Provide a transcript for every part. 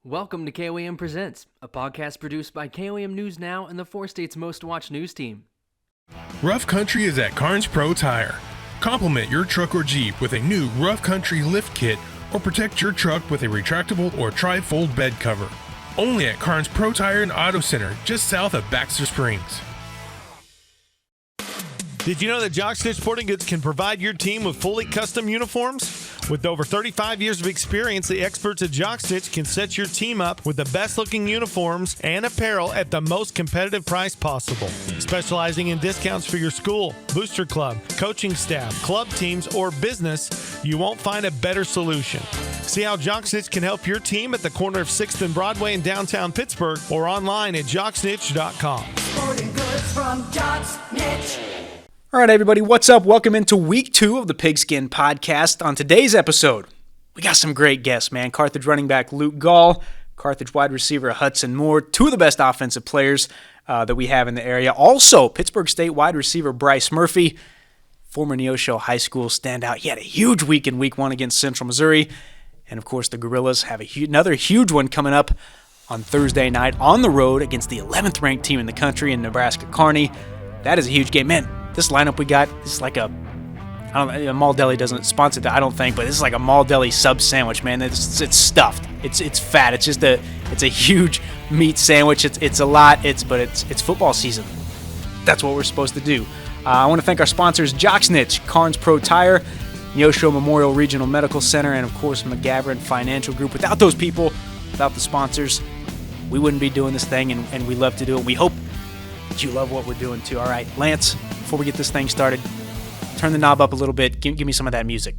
Welcome to koam-presents, a podcast produced by KOAM News Now and the 4 states' most watched news team. Rough Country is at Carnes Pro Tire. Complement your truck or Jeep with a new Rough Country lift kit or protect your truck with a retractable or tri-fold bed cover. Only at Carnes Pro Tire and Auto Center, just south of Baxter Springs. Did you know that Jock Stitch Sporting Goods can provide your team with fully custom uniforms? With over 35 years of experience, the experts at Jock Stitch can set your team up with the best-looking uniforms and apparel at the most competitive price possible. Specializing in discounts for your school, booster club, coaching staff, club teams, or business, you won't find a better solution. See how Jock Stitch can help your team at the corner of 6th and Broadway in downtown Pittsburgh or online at jocksnitch.com. Sporting goods from Jock Snitch. All right, everybody, what's up? Welcome into week 2 of the Pigskin podcast. On today's episode, we got some great guests, man. Carthage running back Luke Gall, Carthage wide receiver Hudson Moore, 2 of the best offensive players that we have in the area. Also, Pittsburgh State wide receiver Bryce Murphy, former Neosho High School standout. He had a huge week in week 1 against Central Missouri. And, of course, the Gorillas have another huge one coming up on Thursday night on the road against the 11th-ranked team in the country in Nebraska Kearney. That is a huge game. Man, this lineup we got is like a Mall Deli doesn't sponsor that, I don't think, but this is like a Mall Deli sub sandwich, man. It's stuffed. It's fat. It's a huge meat sandwich. It's a lot. But it's football season. That's what we're supposed to do. I want to thank our sponsors, Jock Snitch, Carnes Pro Tire, Neosho Memorial Regional Medical Center, and of course McGavran Financial Group. Without those people, without the sponsors, we wouldn't be doing this thing, and we love to do it. We hope that you love what we're doing too. All right, Lance, before we get this thing started, turn the knob up a little bit. Give me some of that music.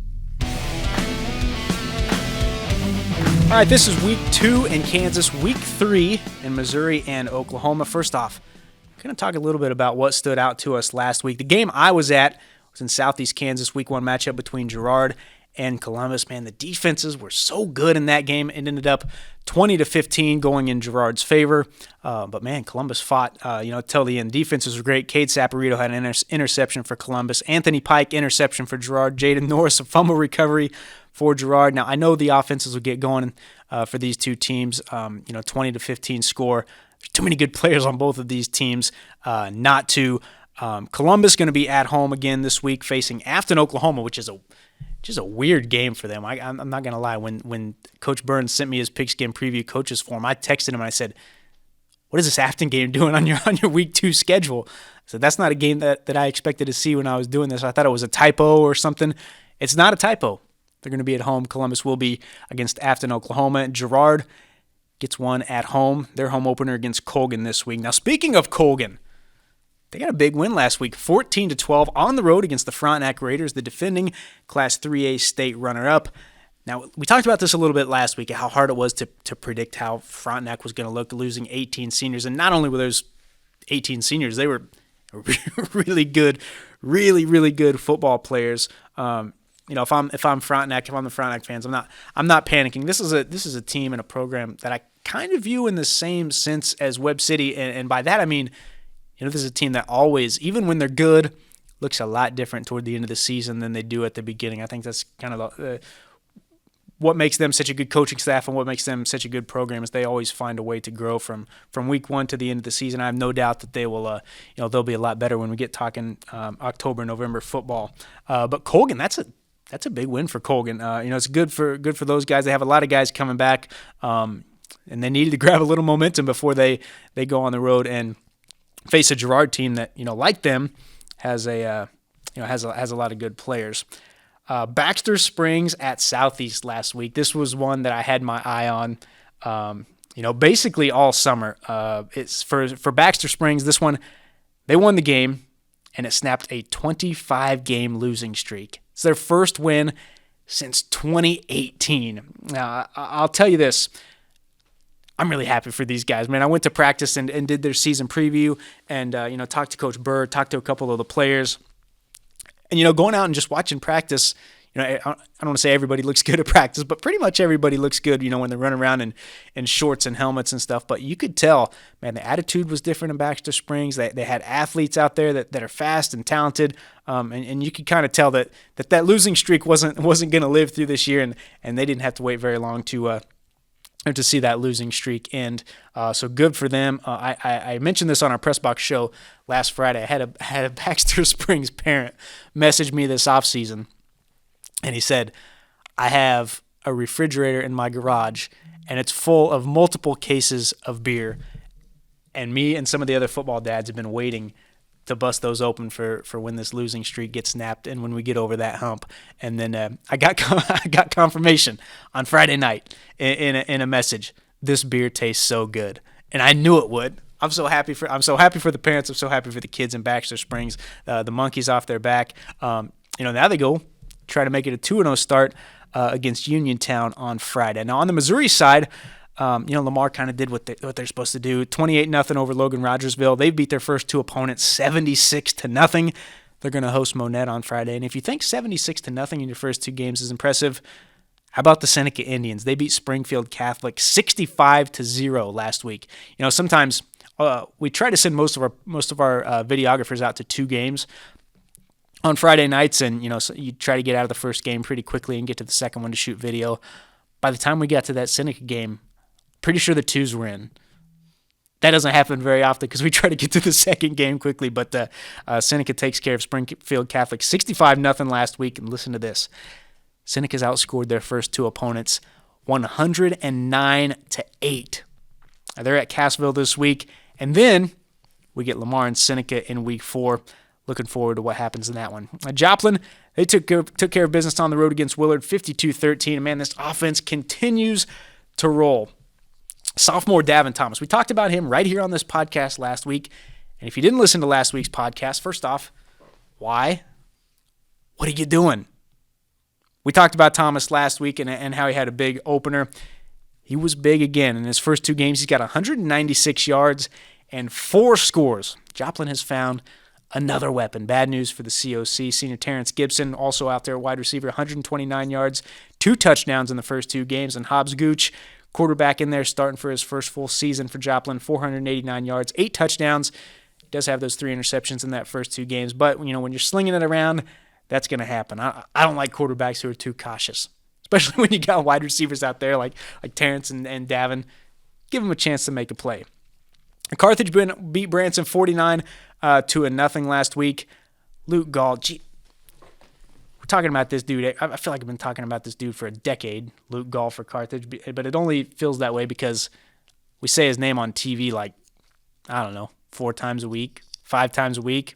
All right, this is week 2 in Kansas, week 3 in Missouri and Oklahoma. First off, I'm going to talk a little bit about what stood out to us last week. The game I was at was in Southeast Kansas, week 1 matchup between Girard and Columbus. Man, the defenses were so good in that game. It ended up 20-15 going in Girard's favor. But, man, Columbus fought, till the end. Defenses were great. Cade Saporito had an interception for Columbus. Anthony Pike, interception for Girard. Jaden Norris, a fumble recovery for Girard. Now, I know the offenses will get going for these two teams. 20-15 score. There's too many good players on both of these teams not to. Columbus going to be at home again this week facing Afton, Oklahoma, which is a weird game for them. I'm not going to lie. When Coach Burns sent me his Pigskin preview coaches form, I texted him and I said, what is this Afton game doing on your week 2 schedule? I said, that's not a game that I expected to see when I was doing this. I thought it was a typo or something. It's not a typo. They're going to be at home. Columbus will be against Afton, Oklahoma. Girard gets one at home. Their home opener against Colgan this week. Now, speaking of Colgan, they got a big win last week, 14-12 on the road against the Frontenac Raiders, the defending Class 3A state runner-up. Now, we talked about this a little bit last week, how hard it was to predict how Frontenac was going to look, losing 18 seniors. And not only were those 18 seniors, they were really good, really good football players. If I'm Frontenac, if I'm the Frontenac fans, I'm not panicking. This is a team and a program that I kind of view in the same sense as Webb City, and by that I mean, this is a team that always, even when they're good, looks a lot different toward the end of the season than they do at the beginning. I think that's kind of what makes them such a good coaching staff and what makes them such a good program is they always find a way to grow from week 1 to the end of the season. I have no doubt that they will, they'll be a lot better when we get talking October, November football. But Colgan, that's a big win for Colgan. It's good for those guys. They have a lot of guys coming back, and they needed to grab a little momentum before they go on the road and face a Girard team that, like them, has a lot of good players. Baxter Springs at Southeast last week. This was one that I had my eye on, basically all summer. It's for Baxter Springs. This one, they won the game, and it snapped a 25-game losing streak. It's their first win since 2018. Now, I'll tell you this. I'm really happy for these guys, man. I went to practice and did their season preview and, talked to Coach Burr, talked to a couple of the players. And, going out and just watching practice, I don't want to say everybody looks good at practice, but pretty much everybody looks good, when they run around in shorts and helmets and stuff. But you could tell, man, the attitude was different in Baxter Springs. They had athletes out there that are fast and talented, and you could kind of tell that losing streak wasn't going to live through this year, and they didn't have to wait very long to to see that losing streak end. So good for them. I mentioned this on our press box show last Friday. I had a Baxter Springs parent message me this offseason, and he said, I have a refrigerator in my garage, and it's full of multiple cases of beer. And me and some of the other football dads have been waiting to bust those open for when this losing streak gets snapped and when we get over that hump. And then I got confirmation on Friday night in a message. This beer tastes so good, and I knew it would. I'm so happy for the parents. I'm so happy for the kids in Baxter Springs. The monkeys off their back. Now they go try to make it a 2-0 start against Uniontown on Friday. Now on the Missouri side, Lamar kind of did what they're supposed to do. 28-0 over Logan Rogersville. They beat their first two opponents 76-0. They're going to host Monette on Friday. And if you think 76-0 in your first two games is impressive, how about the Seneca Indians? They beat Springfield Catholic 65-0 last week. Sometimes we try to send most of our videographers out to two games on Friday nights, and so you try to get out of the first game pretty quickly and get to the second one to shoot video. By the time we got to that Seneca game, pretty sure the twos were in. That doesn't happen very often because we try to get to the second game quickly, but Seneca takes care of Springfield Catholic 65-0 last week, and listen to this. Seneca's outscored their first two opponents 109-8. They're at Cassville this week, and then we get Lamar and Seneca in week 4. Looking forward to what happens in that one. Joplin, they took care of business on the road against Willard, 52-13. And man, this offense continues to roll. Sophomore Davin Thomas. We talked about him right here on this podcast last week. And if you didn't listen to last week's podcast, first off, why? What are you doing? We talked about Thomas last week and how he had a big opener. He was big again. In his first two games, he's got 196 yards and 4 scores. Joplin has found another weapon. Bad news for the COC. Senior Terrence Gibson, also out there, wide receiver, 129 yards, 2 touchdowns in the first 2 games. And Hobbs Gooch, quarterback in there, starting for his first full season for Joplin, 489 yards, 8 touchdowns. He does have those 3 interceptions in that first 2 games. But, when you're slinging it around, that's going to happen. I don't like quarterbacks who are too cautious, especially when you got wide receivers out there like Terrence and Davin. Give them a chance to make a play. Carthage beat Branson 49-0 last week. Luke Gall, we're talking about this dude. I feel like I've been talking about this dude for a decade, Luke Gall for Carthage, but it only feels that way because we say his name on TV 4 times a week, 5 times a week,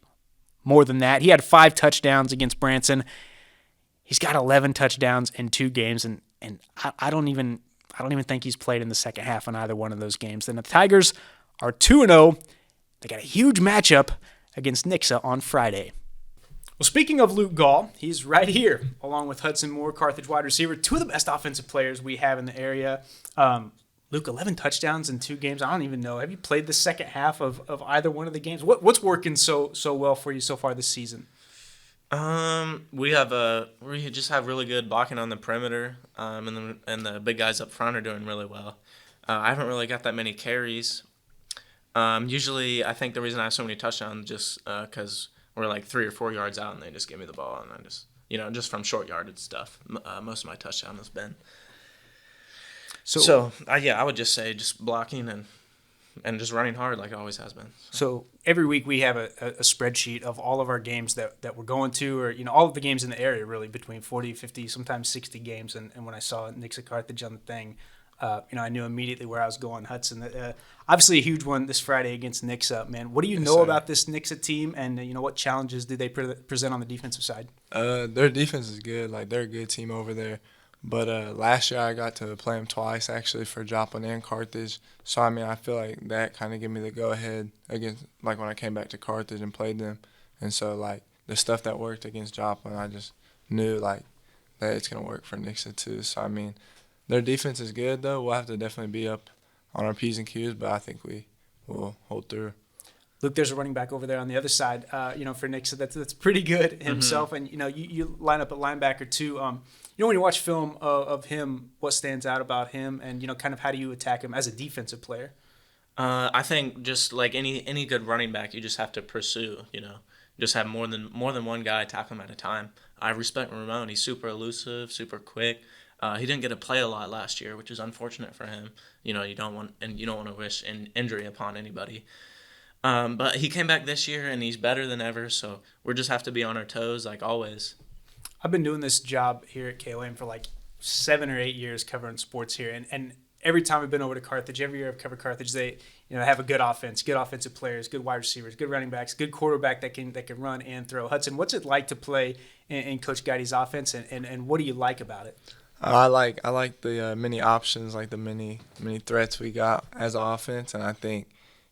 more than that. He had 5 touchdowns against Branson. He's got 11 touchdowns in 2 games, and I don't even think he's played in the second half on either one of those games. And the Tigers are 2-0. They got a huge matchup against Nixa on Friday. Well, speaking of Luke Gall, he's right here, along with Hudson Moore, Carthage wide receiver, 2 of the best offensive players we have in the area. Luke, 11 touchdowns in 2 games. I don't even know. Have you played the second half of either one of the games? What's working so well for you so far this season? We just have really good blocking on the perimeter, and the big guys up front are doing really well. I haven't really got that many carries. Usually, I think the reason I have so many touchdowns just because we're like 3 or 4 yards out and they just give me the ball and I just just from short yardage stuff. Most of my touchdown has been. So I would just say just blocking and just running hard like it always has been. So every week we have a spreadsheet of all of our games that we're going to, or all of the games in the area, really, between 40, 50, sometimes 60 games. And when I saw Nixa Carthage on the thing, I knew immediately where I was going. Hudson, obviously a huge one this Friday against Nixa. Man, what do you know about this Nixa team, and what challenges do they present on the defensive side? Their defense is good. They're a good team over there. But last year I got to play them twice, actually, for Joplin and Carthage. So, I feel like that kind of gave me the go-ahead against, when I came back to Carthage and played them. And so, the stuff that worked against Joplin, I just knew, that it's going to work for Nixa, too. So, their defense is good, though. We'll have to definitely be up on our P's and Q's, but I think we will hold through. Luke, there's a running back over there on the other side, for Nixa that's pretty good himself. Mm-hmm. And, you line up at linebacker, too. When you watch film of him, what stands out about him, and, kind of how do you attack him as a defensive player? I think just like any good running back, you just have to pursue, just have more than one guy tackle him at a time. I respect Ramon. He's super elusive, super quick. He didn't get to play a lot last year, which is unfortunate for him. You don't want to wish an injury upon anybody. But he came back this year, and he's better than ever. So we just have to be on our toes, like always. I've been doing this job here at KOM for like 7 or 8 years covering sports here, and every time I've been over to Carthage, every year I've covered Carthage, they have a good offense, good offensive players, good wide receivers, good running backs, good quarterback that can run and throw. Hudson, what's it like to play in Coach Geidy's offense, and what do you like about it? I like the many options, like the many threats we got as an offense, and I think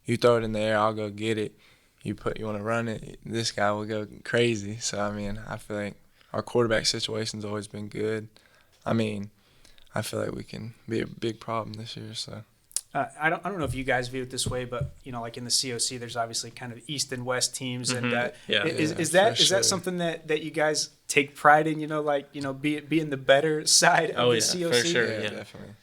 you throw it in the air, I'll go get it. You want to run it, this guy will go crazy. So I feel like our quarterback situation's always been good. I feel like we can be a big problem this year. So I don't know if you guys view it this way, but like in the COC, there's obviously kind of East and West teams, and is that something that you guys take pride in? Being the better side of the COC. For sure, yeah, definitely.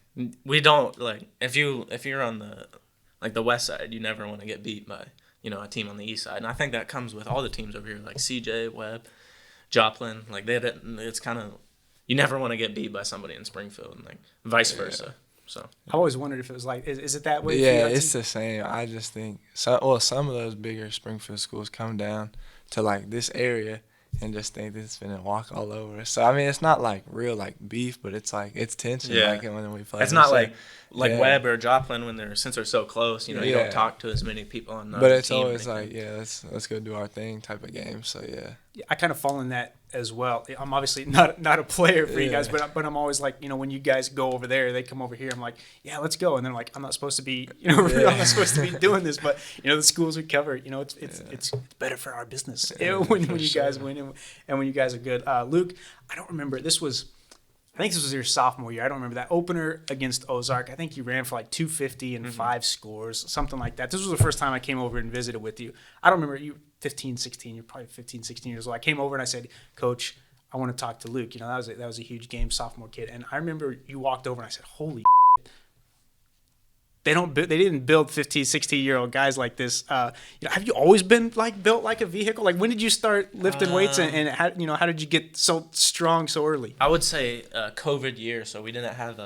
We don't if you're on the West side, you never want to get beat by a team on the East side, and I think that comes with all the teams over here, like CJ, Webb, Joplin. It's kind of, you never want to get beat by somebody in Springfield, and vice versa. So I've always wondered if it was is it that way? Yeah, it's the same. I just think some of those bigger Springfield schools come down to this area and just think this is finna walk all over us. So it's not real beef, but it's it's tension when we play. It's not like Webb or Joplin since they're so close. You don't talk to as many people on the team. But it's always let's go do our thing type of game. So yeah, I kind of fall in that as well. I'm obviously not a player for you guys, but I'm always when you guys go over there, they come over here. I'm like, yeah, let's go, and they're like, I'm not supposed to be, I'm not supposed to be doing this, but the schools we cover, it's better for our business when you guys win and when you guys are good. Luke, I don't remember. I think this was your sophomore year. I don't remember that opener against Ozark. I think you ran for 250 and 5 scores, something like that. This was the first time I came over and visited with you. I don't remember, you 15, 16, you're probably 15, 16 years old. I came over and I said, Coach, I want to talk to Luke. That was a huge game, sophomore kid. And I remember you walked over and I said, holy they didn't build 15, 16-year-old guys like this. Have you always been built like a vehicle? When did you start lifting weights, and how did you get so strong so early? I would say COVID year, so we didn't have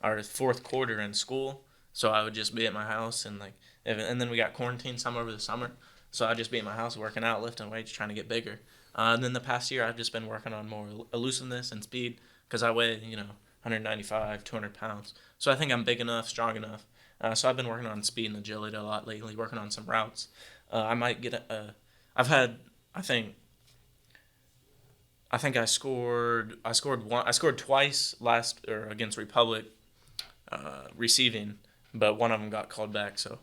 our fourth quarter in school, so I would just be at my house, and then we got quarantined some over the summer, so I'd just be at my house working out, lifting weights, trying to get bigger. And then the past year, I've just been working on more elusiveness and speed because I weigh 195, 200 pounds. So I think I'm big enough, strong enough. So I've been working on speed and agility a lot lately, working on some routes. I might get I think I scored twice against Republic, receiving, but one of them got called back. So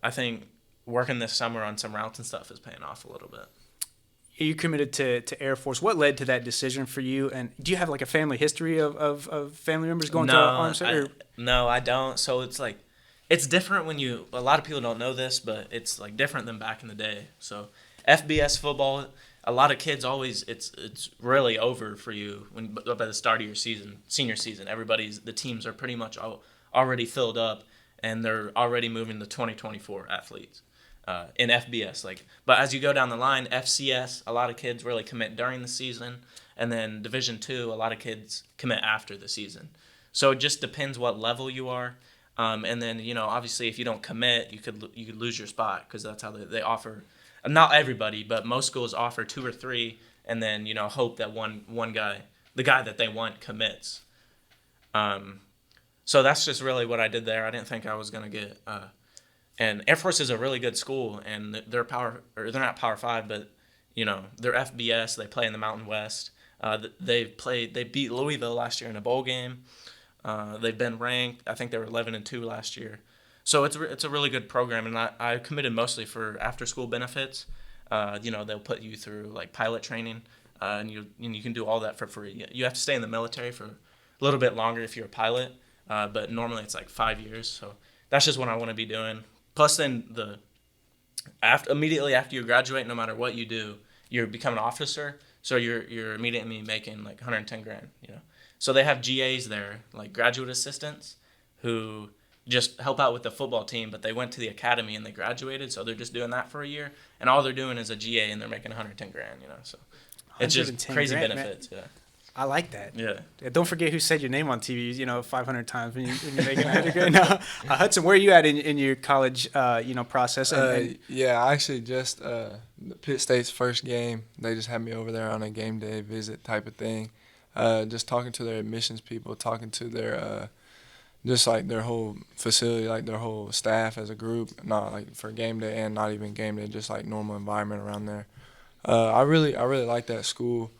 I think working this summer on some routes and stuff is paying off a little bit. You committed to Air Force. What led to that decision for you? And do you have a family history of family members going to arms? No, I don't. So it's different when a lot of people don't know this, but it's different than back in the day. So FBS football, a lot of kids it's really over for you by the start of your season, senior season. The teams are pretty much already filled up, and they're already moving to 2024 athletes. In FBS, but as you go down the line, FCS, a lot of kids really commit during the season, and then Division II, a lot of kids commit after the season. So it just depends what level you are, and then obviously if you don't commit, you could lose your spot because that's how they offer. Not everybody, but most schools offer 2 or 3, and then hope that one guy, the guy that they want, commits. So that's just really what I did there. I didn't think I was gonna get. And Air Force is a really good school, and they're not Power 5, but they're FBS. They play in the Mountain West. They beat Louisville last year in a bowl game. They've been ranked. I think they were 11-2 last year. So it's a really good program, and I committed mostly for after school benefits. They'll put you through pilot training, and you can do all that for free. You have to stay in the military for a little bit longer if you're a pilot, but normally it's 5 years. So that's just what I want to be doing. Plus, then immediately after you graduate, no matter what you do, you become an officer. So you're immediately making 110 grand. So they have GAs there, graduate assistants, who just help out with the football team, but they went to the academy and they graduated, so they're just doing that for a year, and all they're doing is a GA, and they're making 110 grand. So it's just crazy benefits. Man. Yeah. I like that. Yeah. Don't forget who said your name on TV, 500 times when you're making it. Now, Hudson, where are you at in your college, process? Yeah, I actually just Pitt State's first game. They just had me over there on a game day visit type of thing. Just talking to their admissions people, talking to their just like their whole facility, like their whole staff as a group, not like for game day and not even game day, just like normal environment around there. I really like that school.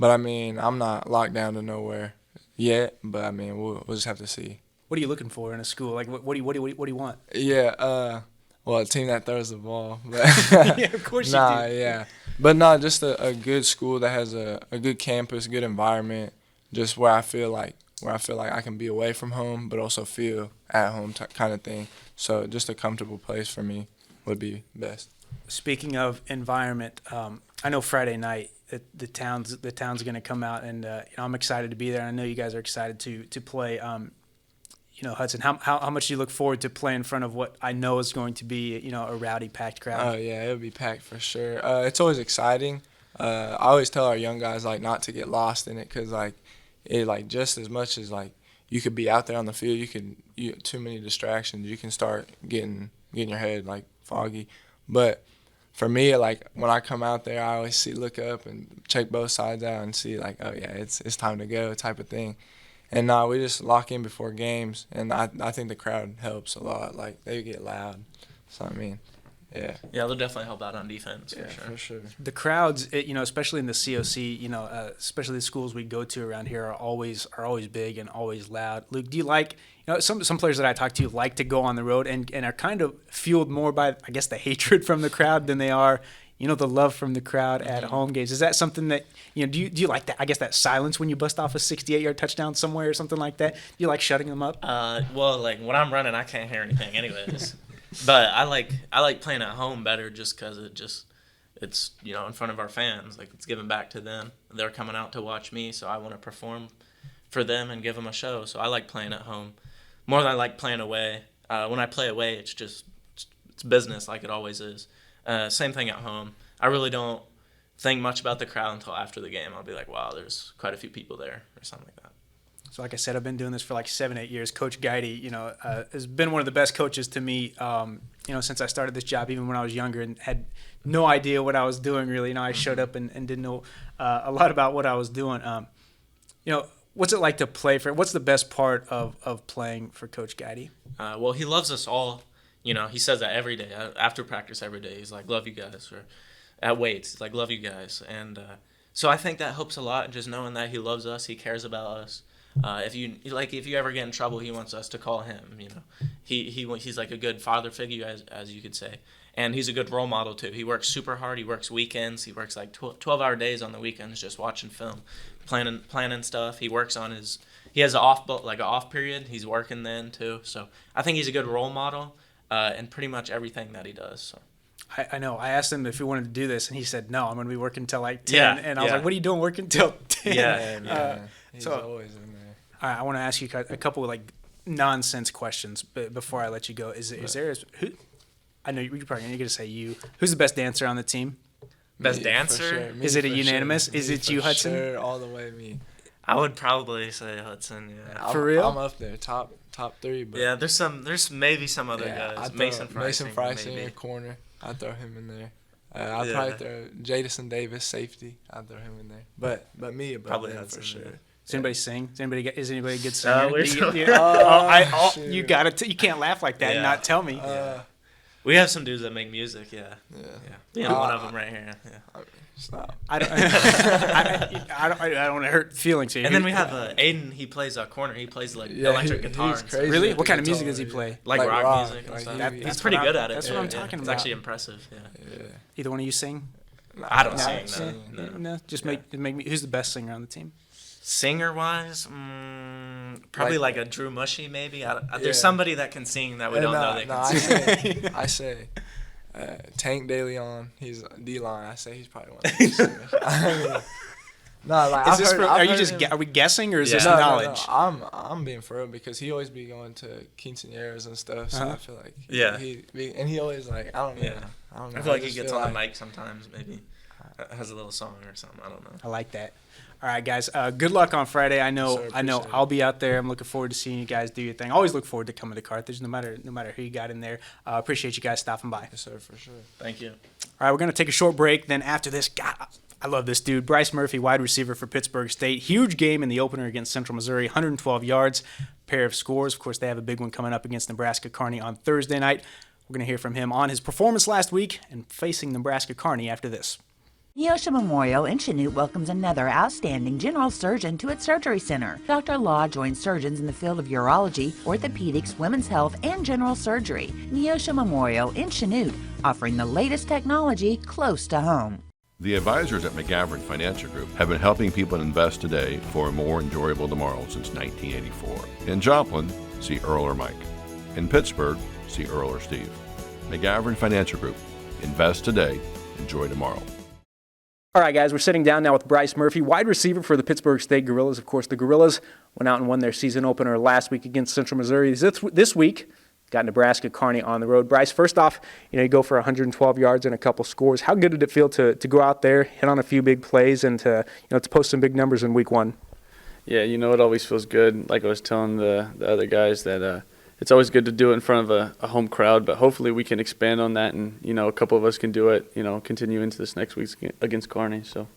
But, I mean, I'm not locked down to nowhere yet. But, I mean, we'll just have to see. What are you looking for in a school? Like, what do you want? Yeah, well, a team that throws the ball. But Yeah, of course you do. Yeah. But, just a good school that has a good campus, good environment, just where I feel like I can be away from home but also feel at home kind of thing. So just a comfortable place for me would be best. Speaking of environment, I know Friday night the town's going to come out, and I'm excited to be there. I know you guys are excited to play. Hudson, how much do you look forward to playing in front of what I know is going to be a rowdy, packed crowd? Oh yeah, it'll be packed for sure. It's always exciting. I always tell our young guys like not to get lost in it, because just as much as like you could be out there on the field, you too many distractions. You can start getting your head like foggy, but for me, like when I come out there, I always look up and check both sides out and see like, oh yeah, it's time to go type of thing. And we just lock in before games, and I think the crowd helps a lot. Like they get loud, so I mean, yeah. Yeah, they'll definitely help out on defense For sure. The crowds, especially in the COC, especially the schools we go to around here are always big and always loud. Luke, do you like, some players that I talk to like to go on the road and are kind of fueled more by, I guess, the hatred from the crowd than they are, the love from the crowd at home games. Is that something that, do you like that, I guess, that silence when you bust off a 68-yard touchdown somewhere or something like that? Do you like shutting them up? Well, like when I'm running, I can't hear anything anyways. But I like playing at home better just because it's in front of our fans. Like it's giving back to them. They're coming out to watch me, so I want to perform for them and give them a show. So I like playing at home more than I like playing away. When I play away, it's business like it always is. Same thing at home. I really don't think much about the crowd until after the game. I'll be like, wow, there's quite a few people there or something like that. So like I said, I've been doing this for like 7-8 years. Coach Guidy, has been one of the best coaches to me, since I started this job, even when I was younger and had no idea what I was doing really. I showed up and didn't know a lot about what I was doing. What's it like to play for? What's the best part of playing for Coach Guidy? Well, he loves us all. He says that every day, after practice every day. He's like, love you guys. Or at weights, he's like, love you guys. And so I think that helps a lot, just knowing that he loves us, he cares about us. If you ever get in trouble, he wants us to call him. He's like a good father figure, as you could say, and he's a good role model too. He works super hard. He works weekends. He works like 12-hour days on the weekends, just watching film, planning stuff. He works on he has an off period. He's working then too. So I think he's a good role model in pretty much everything that he does. So. I know. I asked him if he wanted to do this, and he said no. I'm going to be working until like 10. Yeah, and I was like, "What are you doing working until 10?" Yeah. He's so always in there. All right, I want to ask you a couple of like nonsense questions, but before I let you go, is there who? I know you're probably going to say you. Who's the best dancer on the team? Best Me, dancer? for sure. Me Is it a for unanimous? Sure. Is Me it for you, Hudson? Sure, all the way me. I would probably say Hudson. Yeah. For real? I'm up there, top 3. But Yeah, there's maybe some other guys. Mason Freisinger, maybe. corner. I'd throw him in there. I'd Yeah. probably throw Jadison Davis, safety. I'd throw him in there. But me above Probably them Hudson, for sure. yeah. Does anybody sing? Is anybody a good singer? we're Do you, so- you, you gotta. You can't laugh like that and Yeah. not tell me. We have some dudes that make music. Yeah. Yeah. Yeah. One of them right here. Yeah. Stop. I don't. I don't want to hurt feelings here. And then we have Aiden. He plays a corner. He plays like electric guitar. he's And stuff. crazy. Really? with What the kind of music guitar, does he yeah. play? Like Like rock, rock, music and like stuff. he- He's that's pretty what good I'm- at it. that's what I'm talking It's about. actually impressive. Yeah. Yeah. Either one of you sing? I don't No, sing. No. No. Just make me. Who's the best singer on the team? Singer wise, probably like a Drew Mushy maybe. There's somebody that can sing that we don't know that can sing. I say Tank DeLeon. He's D-line. I say he's probably one of the best singers. Are we guessing or is this Yeah. knowledge? I'm being for real because he always be going to quinceañeras and stuff. So I feel like Yeah. he always like I don't know. Yeah. I don't know. I feel like he just gets feel on the mic sometimes maybe. has a little song or something. I don't know. I like that. All right, guys. Good luck on Friday. I know. Yes, sir, I know. appreciate it. I'll be out there. I'm looking forward to seeing you guys do your thing. I always look forward to coming to Carthage, no matter who you got in there. Appreciate you guys stopping by. Yes, sir, for sure. Thank you. All right, we're gonna take a short break. Then after this, God, I love this dude, Bryce Murphy, wide receiver for Pittsburgh State. Huge game in the opener against Central Missouri, 112 yards, pair of scores. Of course, they have a big one coming up against Nebraska Kearney on Thursday night. We're gonna hear from him on his performance last week and facing Nebraska Kearney after this. Neosho Memorial in Chanute welcomes another outstanding general surgeon to its surgery center. Dr. Law joins surgeons in the field of urology, orthopedics, women's health, and general surgery. Neosho Memorial in Chanute, offering the latest technology close to home. The advisors at McGavran Financial Group have been helping people invest today for a more enjoyable tomorrow since 1984. In Joplin, see Earl or Mike. In Pittsburgh, see Earl or Steve. McGavran Financial Group. Invest today, enjoy tomorrow. All right, guys, we're sitting down now with Bryce Murphy, wide receiver for the Pittsburgh State Gorillas. Of course, the Gorillas went out and won their season opener last week against Central Missouri. This week, got Nebraska Kearney on the road. Bryce, first off, you go for 112 yards and a couple scores. How good did it feel to go out there, hit on a few big plays, and to post some big numbers in week one? Yeah, it always feels good. Like I was telling the other guys that it's always good to do it in front of a home crowd, but hopefully we can expand on that and, a couple of us can do it, continue into this next week against Kearney. So.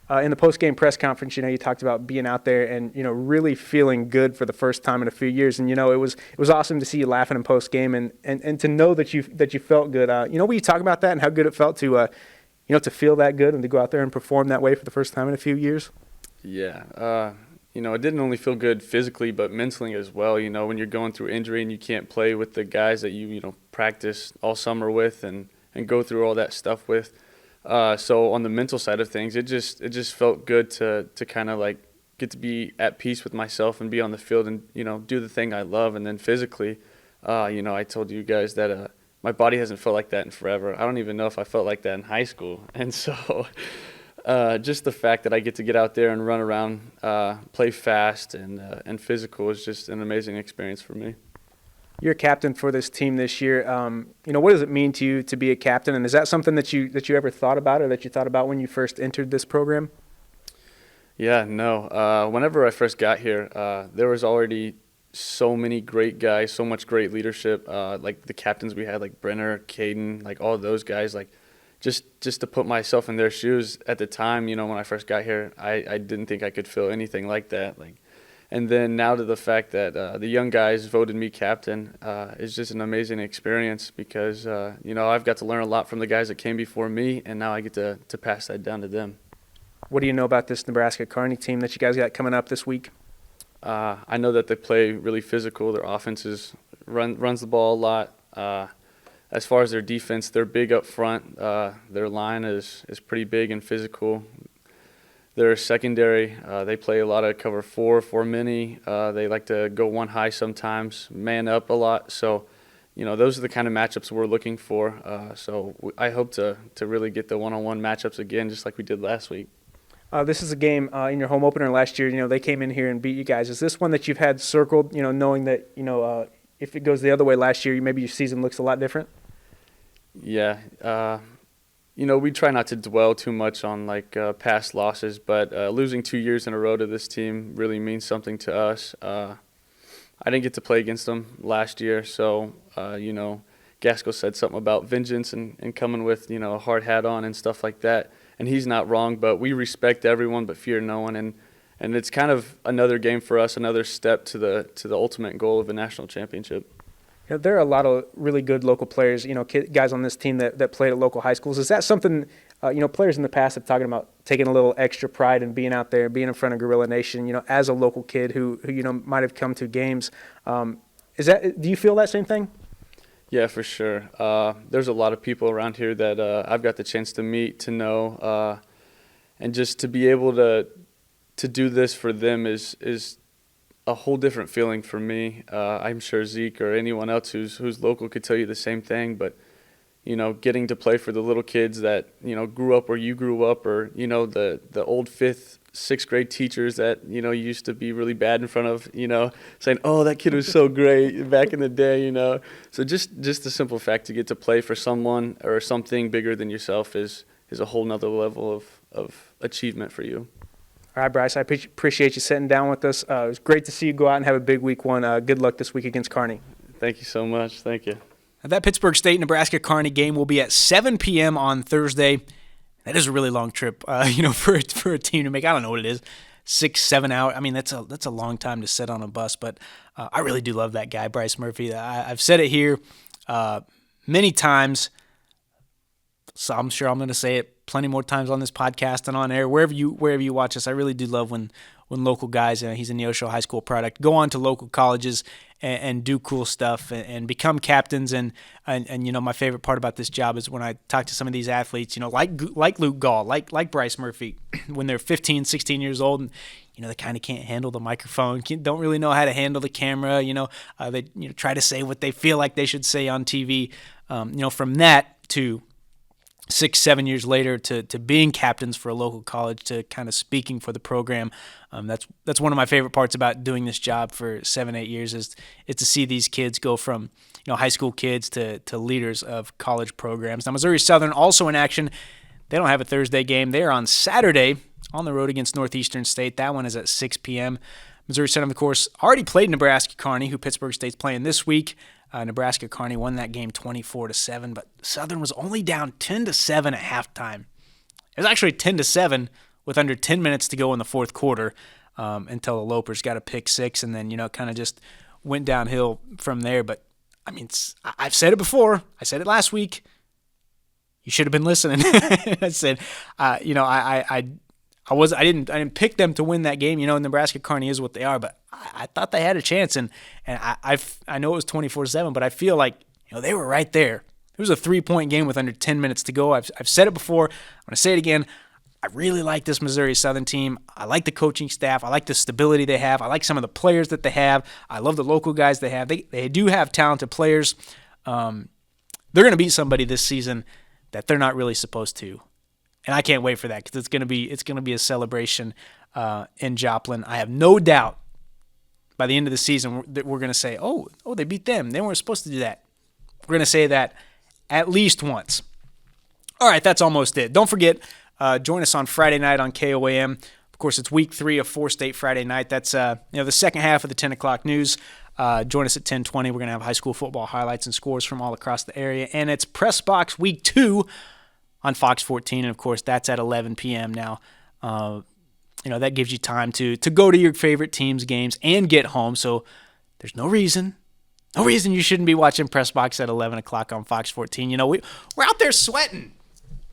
In the post-game press conference, you talked about being out there and, really feeling good for the first time in a few years. And, it was awesome to see you laughing in post-game and to know that you felt good. Will you talk about that and how good it felt to feel that good and to go out there and perform that way for the first time in a few years? Yeah. It didn't only feel good physically, but mentally as well. When you're going through injury and you can't play with the guys that you practice all summer with and go through all that stuff with. So on the mental side of things, it just felt good to kind of like get to be at peace with myself and be on the field and, do the thing I love. And then physically, I told you guys that my body hasn't felt like that in forever. I don't even know if I felt like that in high school. And so just the fact that I get to get out there and run around, play fast and physical is just an amazing experience for me. You're a captain for this team this year. What does it mean to you to be a captain? And is that something that you ever thought about or that you thought about when you first entered this program? Yeah, no. Whenever I first got here, there was already so many great guys, so much great leadership. Like the captains we had, like Brenner, Caden, like all those guys, like just to put myself in their shoes at the time, when I first got here, I didn't think I could feel anything like that. And then now to the fact that the young guys voted me captain is just an amazing experience because, I've got to learn a lot from the guys that came before me, and now I get to pass that down to them. What do you know about this Nebraska Kearney team that you guys got coming up this week? I know that they play really physical. Their offense runs the ball a lot. As far as their defense, they're big up front. Their line is pretty big and physical. Their secondary, they play a lot of cover 4 mini. They like to go one high sometimes, man up a lot. So, those are the kind of matchups we're looking for. So I hope to really get the one-on-one matchups again, just like we did last week. This is a game in your home opener last year. They came in here and beat you guys. Is this one that you've had circled, knowing that, if it goes the other way last year, maybe your season looks a lot different? Yeah. We try not to dwell too much on past losses, but losing 2 years in a row to this team really means something to us. I didn't get to play against them last year, so Gaskell said something about vengeance and coming with a hard hat on and stuff like that, and he's not wrong. But we respect everyone, but fear no one, and it's kind of another game for us, another step to the ultimate goal of a national championship. There are a lot of really good local players, guys on this team that played at local high schools. Is that something, players in the past have talked about taking a little extra pride in being out there, being in front of Gorilla Nation, as a local kid who might have come to games. Do you feel that same thing? Yeah, for sure. There's a lot of people around here that I've got the chance to meet, to know, and just to be able to do this for them is a whole different feeling for me. I'm sure Zeke or anyone else who's local could tell you the same thing, but getting to play for the little kids that grew up where you grew up, or the old 5th, 6th grade teachers that used to be really bad in front of, saying, oh, that kid was so great back in the day, So just the simple fact to get to play for someone or something bigger than yourself is a whole nother level of achievement for you. All right, Bryce, I appreciate you sitting down with us. It was great to see you go out and have a big week one. Good luck this week against Kearney. Thank you so much. Thank you. That Pittsburgh State-Nebraska-Kearney game will be at 7 p.m. on Thursday. That is a really long trip, for a team to make. I don't know what it is, 6-7 hours. I mean, that's a long time to sit on a bus. But I really do love that guy, Bryce Murphy. I've said it here many times, so I'm sure I'm going to say it plenty more times on this podcast and on air, wherever you watch us. I really do love when local guys, he's a Neosho High School product, go on to local colleges and do cool stuff and become captains. And my favorite part about this job is when I talk to some of these athletes, like Luke Gall, like Bryce Murphy, when they're 15, 16 years old and, they kind of can't handle the microphone, don't really know how to handle the camera, they try to say what they feel like they should say on TV. From that to 6-7 years later to being captains for a local college, to kind of speaking for the program. That's one of my favorite parts about doing this job for 7-8 years is to see these kids go from high school kids to leaders of college programs. Now Missouri Southern also in action. They don't have a Thursday game. They're on Saturday on the road against Northeastern State. That one is at 6 p.m. Missouri Southern, of course, already played Nebraska-Kearney, who Pittsburgh State's playing this week. Nebraska-Kearney won that game 24-7, but Southern was only down 10-7 at halftime. It was actually 10-7 with under 10 minutes to go in the fourth quarter until the Lopers got a pick six, and then kind of just went downhill from there. But I mean, I've said it before. I said it last week. You should have been listening. I said, I didn't pick them to win that game. Nebraska-Kearney is what they are, but I thought they had a chance, and I know it was 24-7, but I feel like they were right there. It was a 3-point game with under 10 minutes to go. I've said it before. I'm going to say it again. I really like this Missouri Southern team. I like the coaching staff. I like the stability they have. I like some of the players that they have. I love the local guys they have. They do have talented players. They're going to beat somebody this season that they're not really supposed to. And I can't wait for that because it's going to be a celebration in Joplin. I have no doubt by the end of the season that we're going to say, oh, they beat them. They weren't supposed to do that. We're going to say that at least once. All right, that's almost it. Don't forget, join us on Friday night on KOAM. Of course, it's week 3 of 4-State Friday night. That's the second half of the 10 o'clock news. Join us at 10:20. We're going to have high school football highlights and scores from all across the area. And it's Press Box Week 2 on Fox 14, and of course that's at 11 p.m. now. That gives you time to go to your favorite team's games and get home. So there's no reason you shouldn't be watching Press Box at 11 o'clock on Fox 14. We're out there sweating.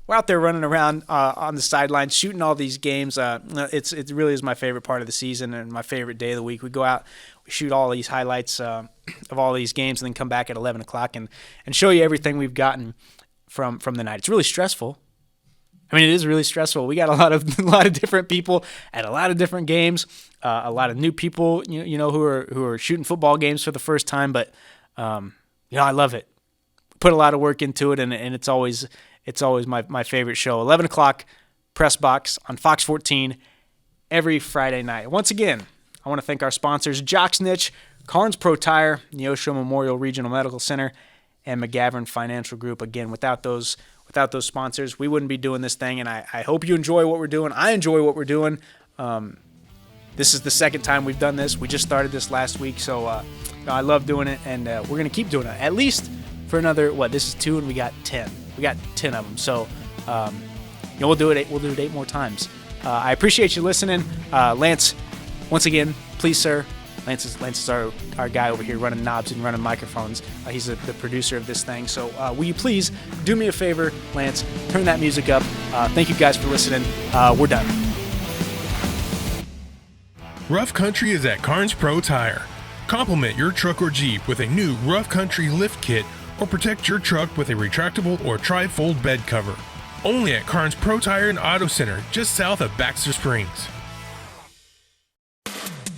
We're out there running around on the sidelines, shooting all these games. It really is my favorite part of the season and my favorite day of the week. We go out, we shoot all these highlights of all these games, and then come back at 11 o'clock and show you everything we've gotten from the night. It's really stressful. I mean, it is really stressful. We got a lot of different people at a lot of different games, a lot of new people, who are shooting football games for the first time. But I love it. Put a lot of work into it, and it's always my favorite show. 11 o'clock, Press Box on Fox 14 every Friday night. Once again, I want to thank our sponsors: Jock's Niche, Carnes Pro Tire, Neosho Memorial Regional Medical Center, and McGavran Financial Group. Again, without those sponsors, we wouldn't be doing this thing, and I hope you enjoy what we're doing. I enjoy what we're doing. This is the second time we've done this. We just started this last week, so I love doing it, and we're going to keep doing it, at least for another, this is 2, and we got 10. We got 10 of them, so we'll do it 8 more times. I appreciate you listening. Lance, once again, please, sir. Lance is our guy over here running knobs and running microphones. He's the producer of this thing. So will you please do me a favor, Lance, turn that music up. Thank you guys for listening. We're done. Rough Country is at Carnes Pro Tire. Complement your truck or Jeep with a new Rough Country lift kit, or protect your truck with a retractable or tri-fold bed cover. Only at Carnes Pro Tire and Auto Center, just south of Baxter Springs.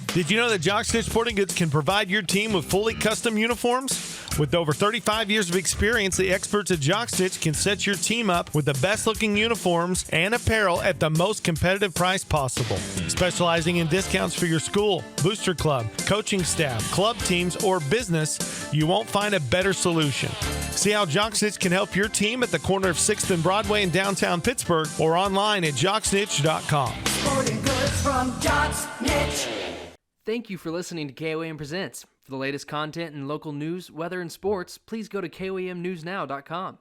Did you know that Jock Stitch Sporting Goods can provide your team with fully custom uniforms? With over 35 years of experience, the experts at Jock Stitch can set your team up with the best-looking uniforms and apparel at the most competitive price possible. Specializing in discounts for your school, booster club, coaching staff, club teams, or business, you won't find a better solution. See how Jock Stitch can help your team at the corner of 6th and Broadway in downtown Pittsburgh or online at jocksnitch.com. Sporting goods from Jock's Niche. Thank you for listening to KOAM Presents. For the latest content and local news, weather, and sports, please go to koamnewsnow.com.